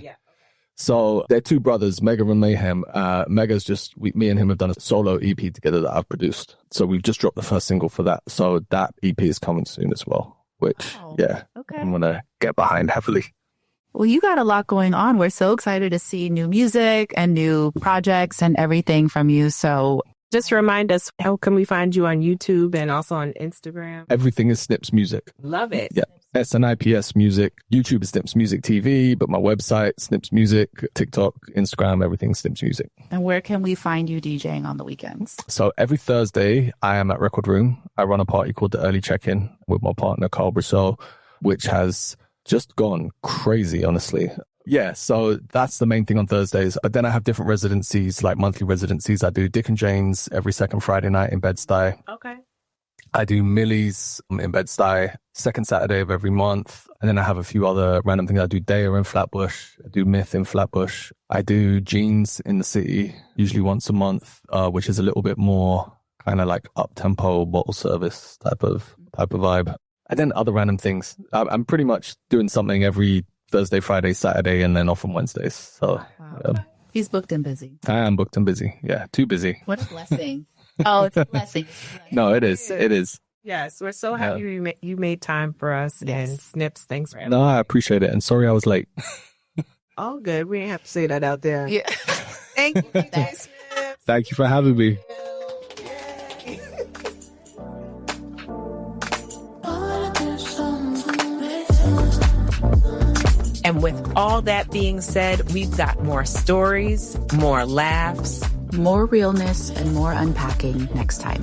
So they're two brothers, Mega and Mayhem. Mega's me and him have done a solo EP together that I've produced. So we've just dropped the first single for that. So that EP is coming soon as well, which, I'm going to get behind heavily. Well, you got a lot going on. We're so excited to see new music and new projects and everything from you. So just remind us, how can we find you on YouTube and also on Instagram? Everything is Snips Music. Love it. Yeah. SNIPS Music. YouTube is Snips Music TV, but my website, Snips Music, TikTok, Instagram, everything Snips Music. And where can we find you DJing on the weekends? So every Thursday, I am at Record Room. I run a party called The Early Check-In with my partner, Carl Brissot, which has just gone crazy, honestly. Yeah, so that's the main thing on Thursdays. But then I have different residencies, like monthly residencies. I do Dick and Jane's every second Friday night in Bed-Stuy. Okay. I do Millie's in Bed-Stuy, second Saturday of every month. And then I have a few other random things. I do Daya in Flatbush. I do Myth in Flatbush. I do Jeans in the city, usually once a month, which is a little bit more kind of like up-tempo bottle service type of vibe. And then other random things. I'm pretty much doing something every Thursday, Friday, Saturday, and then off on Wednesdays. So He's booked and busy. I am booked and busy. Yeah, too busy. What a blessing. Oh, it's a blessing. No, it is. It is. Yes, we're so happy you made time for us. Yes. And Snips, thanks for No, I appreciate it. And sorry I was late. all good. We didn't have to say that out there. Yeah. Thank you, DJ Snips. Thank you for having me. And with all that being said, we've got more stories, more laughs, More realness and more unpacking next time.